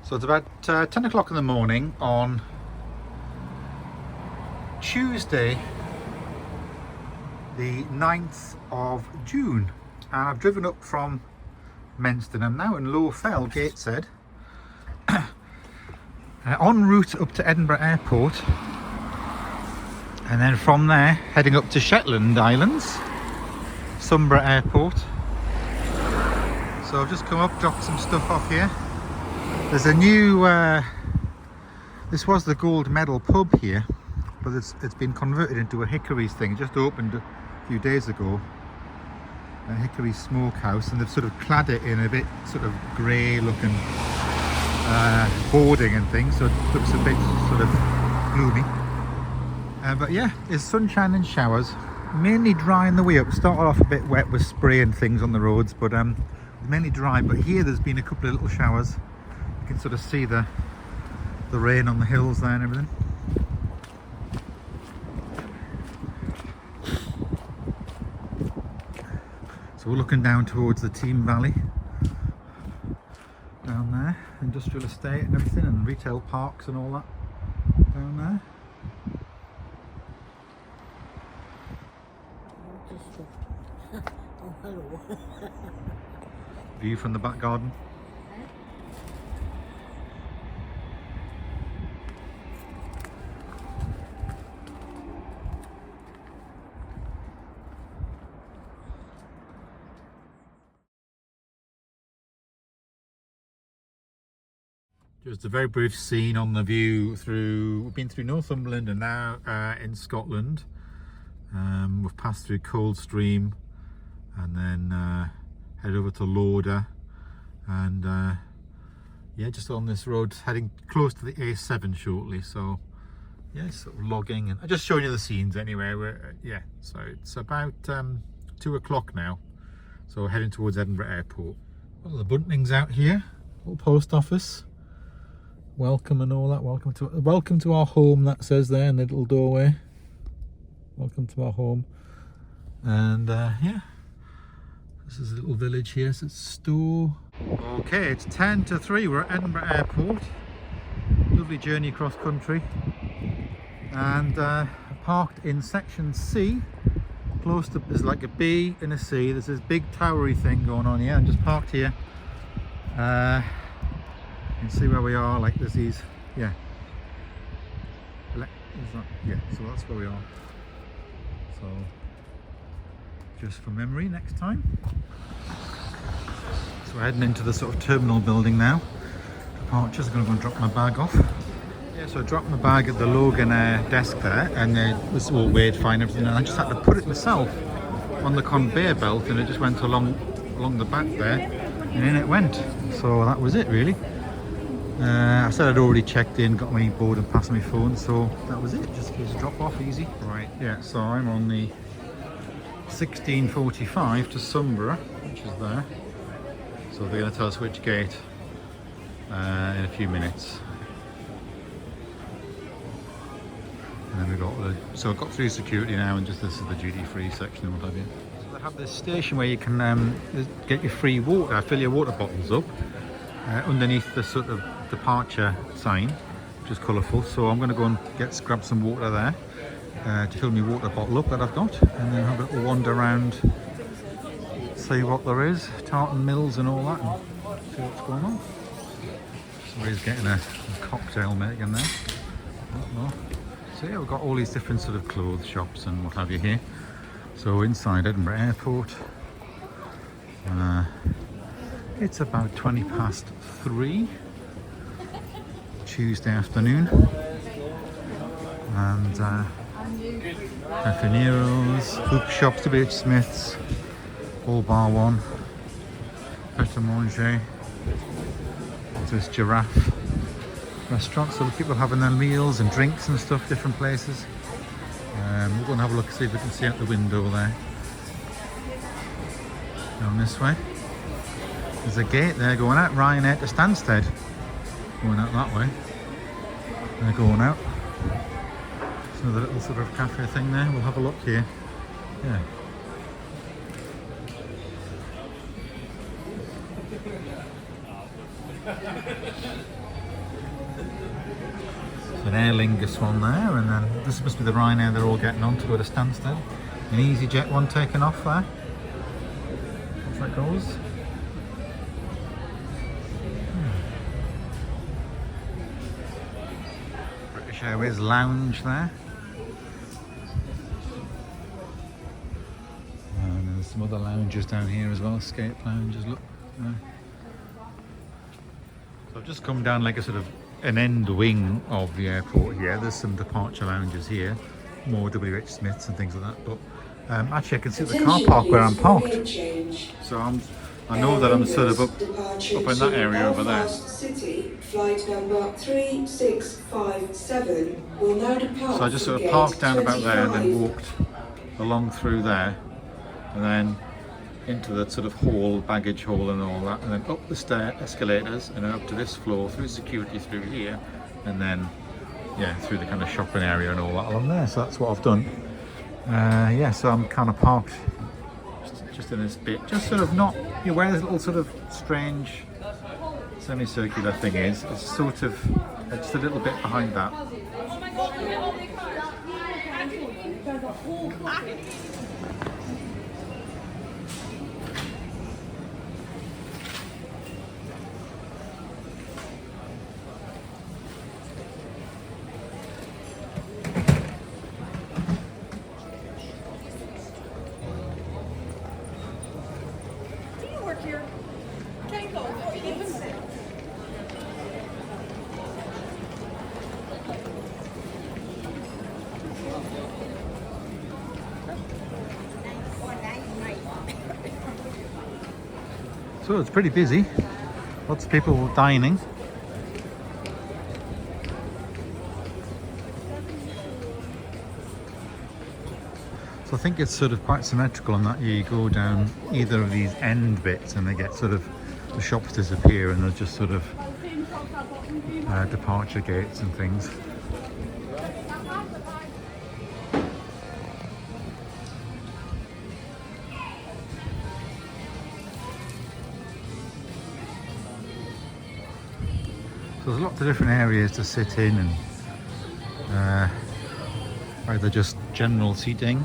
So it's about 10 o'clock in the morning on Tuesday the 9th of June, and I've driven up from Menston. I'm now in Low Fell, Gateshead, en route up to Edinburgh Airport, and then from there heading up to Shetland Islands, Sunborough Airport. So I've just come up, dropped some stuff off here. There's a new, this was the Gold Medal pub here, but it's been converted into a Hickory's thing. It just opened a few days ago, a Hickory smokehouse, and they've sort of clad it in a bit sort of grey looking boarding and things, so it looks a bit sort of gloomy. But yeah, it's sunshine and showers, mainly dry on the way up. Started off a bit wet with spray and things on the roads, but mainly dry. But here there's been a couple of little showers. You can sort of see the rain on the hills there and everything. So we're looking down towards the Team Valley down there, industrial estate and everything, and retail parks and all that down there. Oh, hello. View from the back garden. Just a very brief scene on the view through, we've been through Northumberland and now in Scotland. We've passed through Coldstream and then head over to Lauder, and yeah, just on this road heading close to the A7 shortly. So yeah, sort of logging, and I'm just showing you the scenes anyway. Yeah, so it's about 2 o'clock now, so heading towards Edinburgh Airport. Well, the bunting's out here, little post office. Welcome and all that. Welcome to our home, that says there in the little doorway. Welcome to our home. And yeah, this is a little village here, so it's Stowe. Okay, it's 10 to 3. We're at Edinburgh Airport. Lovely journey across country, and parked in section C. Close to, there's like a B and a C. There's this big towery thing going on here. I'm just parked here. You can see where we are, like there's these, yeah, yeah, so that's where we are. So just from memory next time. So we're heading into the sort of terminal building now. Departures, I'm going to go and drop my bag off. Yeah, so I dropped my bag at the Logan desk there, and it was all weighed fine and everything, and I just had to put it myself on the conveyor belt, and it just went along the back there, and in it went. So that was it really. I said I'd already checked in, got my board and passed my phone, so that was it. Just a drop off, easy. Right, yeah, so I'm on the 16:45 to Sunborough, which is there. So they're going to tell us which gate in a few minutes. And then we got so I got through security now, and just this is the duty-free section and what have you. So they have this station where you can get your free water, fill your water bottles up. Underneath the sort of departure sign, which is colourful. So I'm going to go and grab some water there to fill my water bottle up that I've got, and then have a little wander around, see what there is, Tartan Mills and all that, and see what's going on. Somebody's getting a cocktail making there. I don't know. So yeah, we've got all these different sort of clothes shops and what have you here. So inside Edinburgh Airport. It's about 3:20 Tuesday afternoon, and Raffineros, Hook Shops, WH Smiths, All Bar One, Pret a Manger, there's Giraffe restaurants, so people having their meals and drinks and stuff, different places. We're going to have a look, see if we can see out the window there. Down this way. There's a gate there going out, Ryanair to Stansted. Going out that way. They're going out. There's another little sort of cafe thing there. We'll have a look here. Yeah. An Aer Lingus one there, and then this must be the Ryanair they're all getting on to go to Stansted. An EasyJet one taken off there. Off that goes. British Airways lounge there. And there's some other lounges down here as well, escape lounges, look. So I've just come down like a sort of an end wing of the airport here. There's some departure lounges here, more WH Smiths and things like that, but actually I can see the car park where I'm parked. So I know that I'm sort of up in that area over there. City, flight number 3657 will now depart. So I just sort of parked down about there and then walked along through there and then into the sort of hall, baggage hall and all that, and then up the escalators and then up to this floor, through security through here, and then yeah, through the kind of shopping area and all that along there. So that's what I've done. Yeah, so I'm kind of parked just in this bit, just sort of not, you know, where this little sort of strange semicircular thing is, it's sort of just a little bit behind that. So it's pretty busy, lots of people dining. So I think it's sort of quite symmetrical on that. You go down either of these end bits and they get sort of, the shops disappear and there's just sort of departure gates and things. So there's lots of different areas to sit in, and either just general seating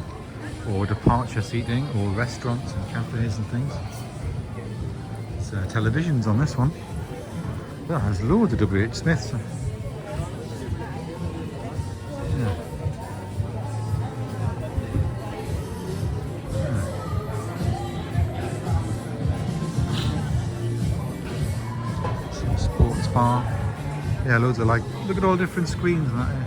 or departure seating or restaurants and cafes and things. There's televisions on this one. Well, there's loads of WH Smiths. Yeah. Some sports bar. Yeah, loads of like, look at all different screens and that. Yeah.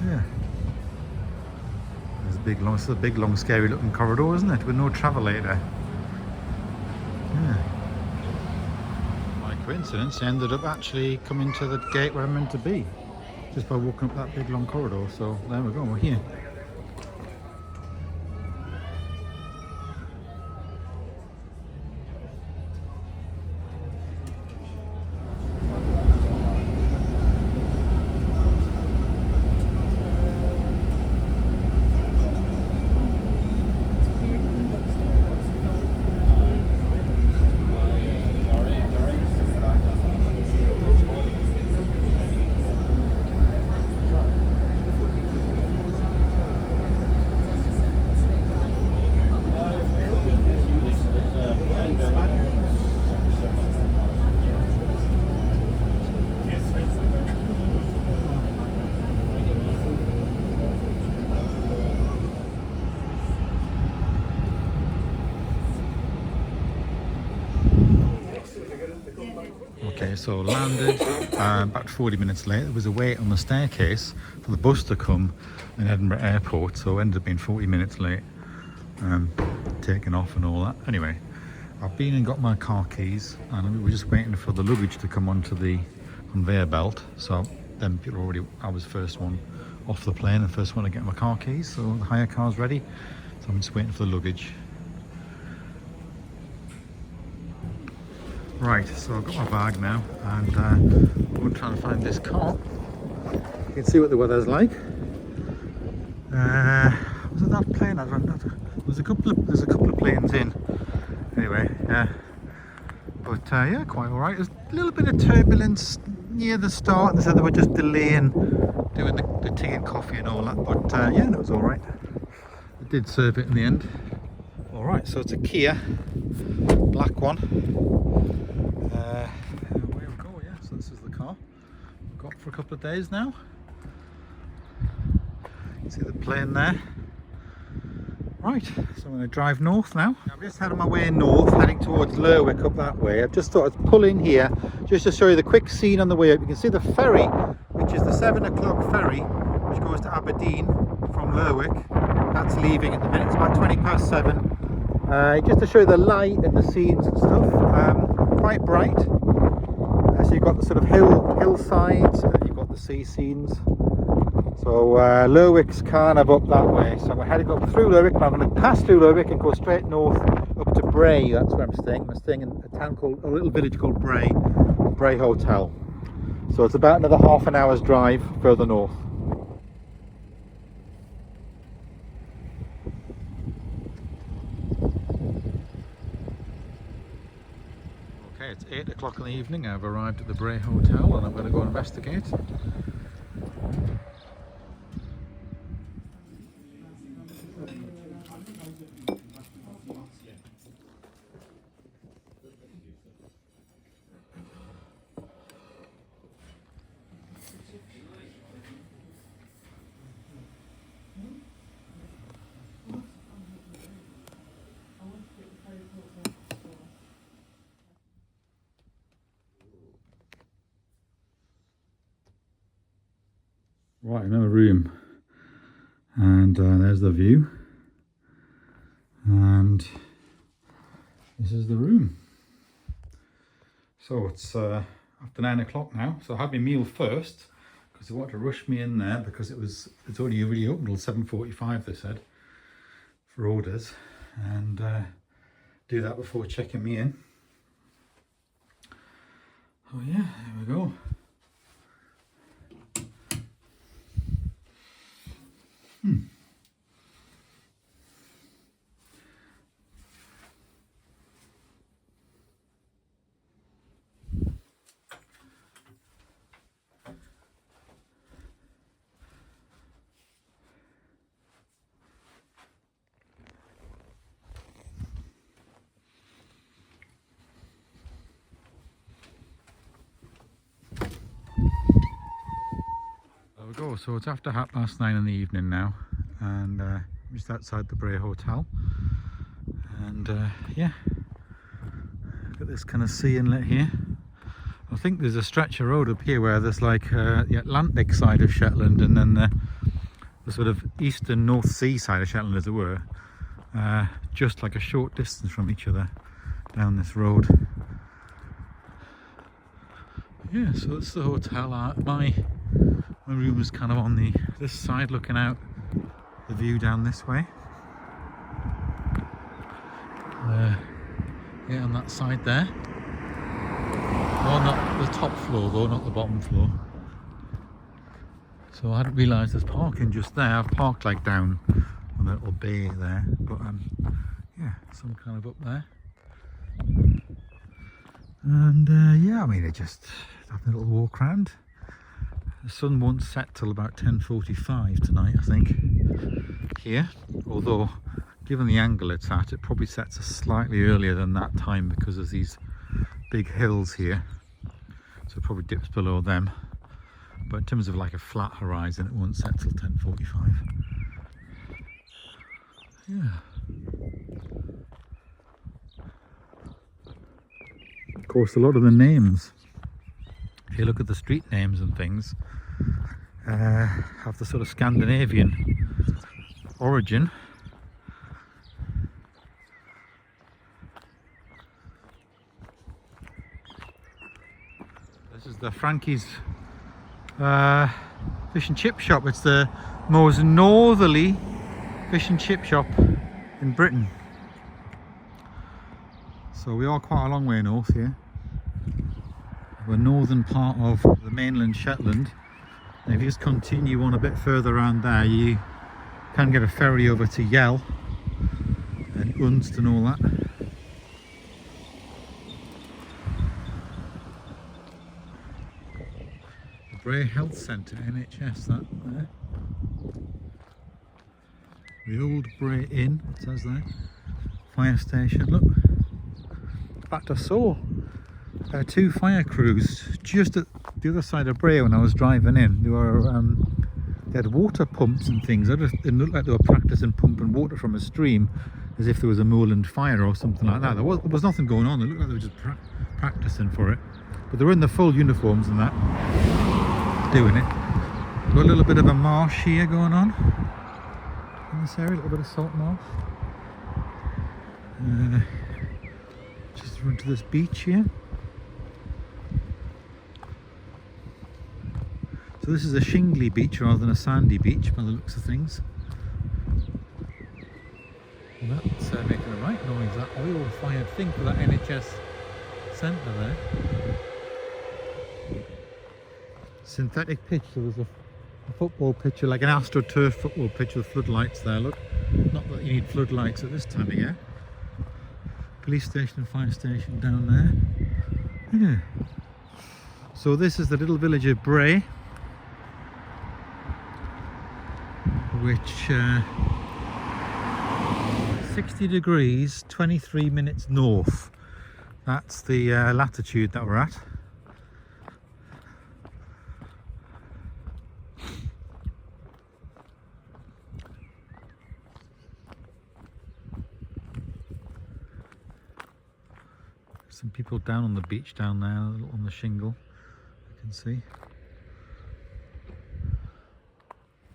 Yeah. There's a big long, it's a big long scary looking corridor, isn't it? With no travelator. Yeah. By coincidence, I ended up actually coming to the gate where I'm meant to be. Just by walking up that big long corridor. So there we go, we're here. Okay, so landed about 40 minutes late. There was a wait on the staircase for the bus to come in Edinburgh Airport, so ended up being 40 minutes late, taken off and all that. Anyway, I've been and got my car keys, and we were just waiting for the luggage to come onto the conveyor belt. So then people already, I was first one off the plane and first one to get my car keys, so the hire car's ready. So I'm just waiting for the luggage. Right, so I've got my bag now and I'm going to try and find this car. You can see what the weather's like. Was it that plane? I don't know. There's a couple of planes in. Anyway, yeah. But yeah, quite all right. There's a little bit of turbulence near the start. They said they were just delaying doing the tea and coffee and all that. But yeah, it was all right. I did serve it in the end. All right, so it's a Kia, black one. Away we go. Yeah, so this is the car we've got for a couple of days now. You see the plane there. Right, so I'm going to drive north now. I'm just heading my way north, heading towards Lerwick up that way. I've just thought I'd pull in here just to show you the quick scene on the way up. You can see the ferry, which is the 7 o'clock ferry, which goes to Aberdeen from Lerwick. That's leaving at the minute. It's about 20 past 7. Just to show you the light and the scenes and stuff. Quite bright. So you've got the sort of hillsides, and then you've got the sea scenes. So Lerwick's kind of up that way, so we're heading up through Lerwick, and I'm going to pass through Lerwick and go straight north up to Bray. That's where I'm staying. I'm staying in a little village called Bray Hotel. So it's about another half an hour's drive further north. Okay, it's 8 o'clock in the evening. I've arrived at the Bray Hotel and I'm going to go investigate. Right, another room, and there's the view, and this is the room. So it's after 9 o'clock now, so I had my meal first because they wanted to rush me in there because it's only really open until 7:45, they said, for orders, and do that before checking me in. Oh yeah, there we go. There we go, so it's after 9:30 in the evening now, and just outside the Bray Hotel, and yeah, got this kind of sea inlet here. I think there's a stretch of road up here where there's like the Atlantic side of Shetland and then the sort of eastern North Sea side of Shetland, as it were, just like a short distance from each other down this road. Yeah, so it's the hotel. My room is kind of on this side, looking out the view down this way. Yeah, on that side there. Well, not the top floor though, not the bottom floor. So I hadn't realised there's parking just there. I've parked like down on the little bay there, but yeah, some kind of up there. And yeah, I mean, it just having a little walk around. The sun won't set till about 10:45 tonight, I think, here. Although, given the angle it's at, it probably sets slightly earlier than that time because there's these big hills here. So it probably dips below them. But in terms of like a flat horizon, it won't set till 10:45. Yeah. Of course, a lot of the names, if you look at the street names and things, have the sort of Scandinavian origin. This is the Frankie's fish and chip shop. It's the most northerly fish and chip shop in Britain. So we are quite a long way north here. the northern part of the mainland Shetland. And if you just continue on a bit further around there, you can get a ferry over to Yell and Unst and all that. The Bray Health Centre, NHS, that there. The old Bray Inn, it says there. Fire station, look. In fact, I saw two fire crews just at the other side of Bray when I was driving in. They had water pumps and things. It looked like they were practicing pumping water from a stream as if there was a moorland fire or something like that. There was nothing going on. It looked like they were just practicing for it. But they were in the full uniforms and that, doing it. Got a little bit of a marsh here going on in this area, a little bit of salt marsh. Just run to this beach here. So this is a shingly beach rather than a sandy beach by the looks of things. And that's making a right noise, that oil fired thing for that NHS centre there. Synthetic pitch, so there's a football pitch, like an AstroTurf football pitch with floodlights there, look. Not that you need floodlights at this time of year. Police station and fire station down there. Yeah. So this is the little village of Bray, which 60 degrees 23 minutes north. That's the latitude that we're at. Some people down on the beach down there on the shingle, you can see.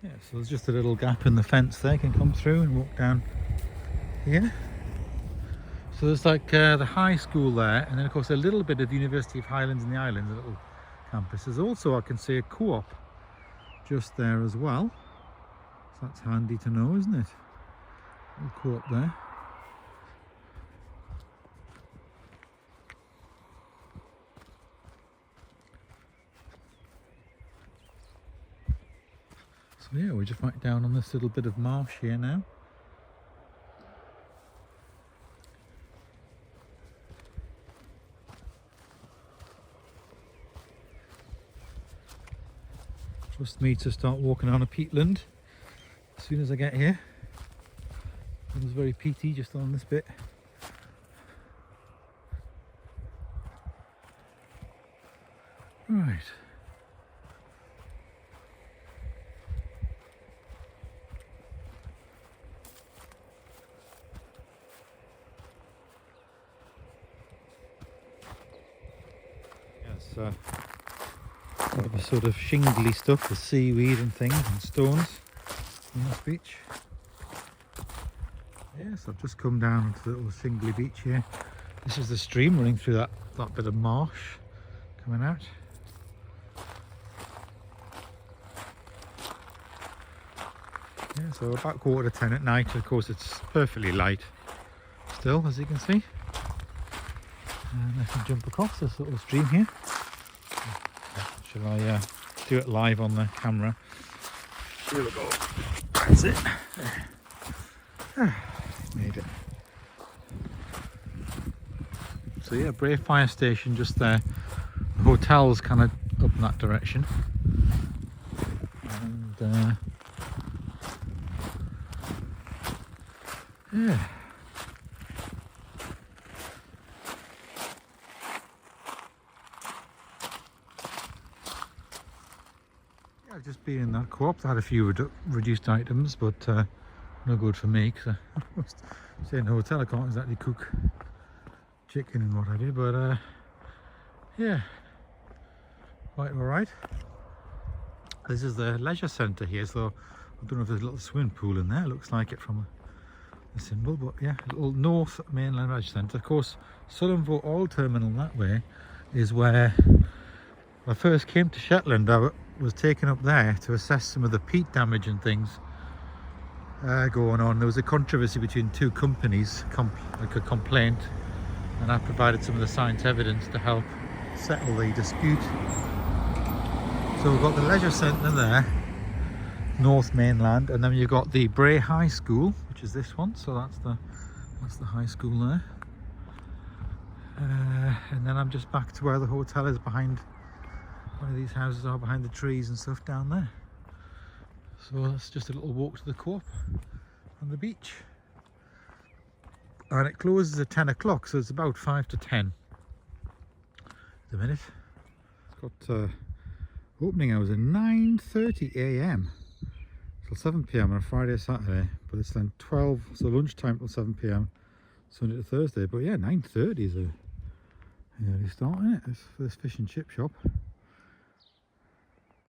Yeah, so there's just a little gap in the fence there. You can come through and walk down here. So there's like the high school there, and then of course a little bit of the University of Highlands and the Islands, a little campus. There's also, I can see, a co-op just there as well. So that's handy to know, isn't it? A little co-op there. So yeah, we're just right down on this little bit of marsh here now. Trust me to start walking on a peatland as soon as I get here. It was very peaty just on this bit. Right. Yes, a lot of the sort of shingly stuff, the seaweed and things and stones on this beach. Yes, I've just come down onto the little shingly beach here. This is the stream running through that bit of marsh coming out. Yeah, so about 10:15 at night. Of course, it's perfectly light still, as you can see. And I can jump across this little stream here. Shall I do it live on the camera? Here we go. That's it. Made it. So yeah, Bray Fire Station just there. The hotel's kind of up in that direction. And yeah. I've just been in that co-op. Had a few reduced items, but no good for me because I was staying in a hotel. I can't exactly cook chicken and what have you, but yeah, quite alright. This is the leisure centre here, so I don't know if there's a little swimming pool in there. It looks like it from the symbol, but yeah, a little North Mainland Leisure Centre. Of course, Sullivans Oil Terminal that way is where when I first came to Shetland. I was taken up there to assess some of the peat damage and things going on. There was a controversy between two companies, like a complaint, and I provided some of the science evidence to help settle the dispute. So we've got the leisure centre there, North Mainland, and then you've got the Bray High School, which is this one. So that's the high school there. And then I'm just back to where the hotel is, behind one of these houses are behind the trees and stuff down there. So that's just a little walk to the co-op and the beach. And it closes at 10 o'clock, so it's about 5 to 10 at the minute. It's got opening hours at 9:30 a.m. till 7 p.m. on a Friday, Saturday, but it's then 12, so lunchtime till 7 p.m. Sunday to Thursday. But yeah, 9:30 is a early start, isn't it? It's for this fish and chip shop.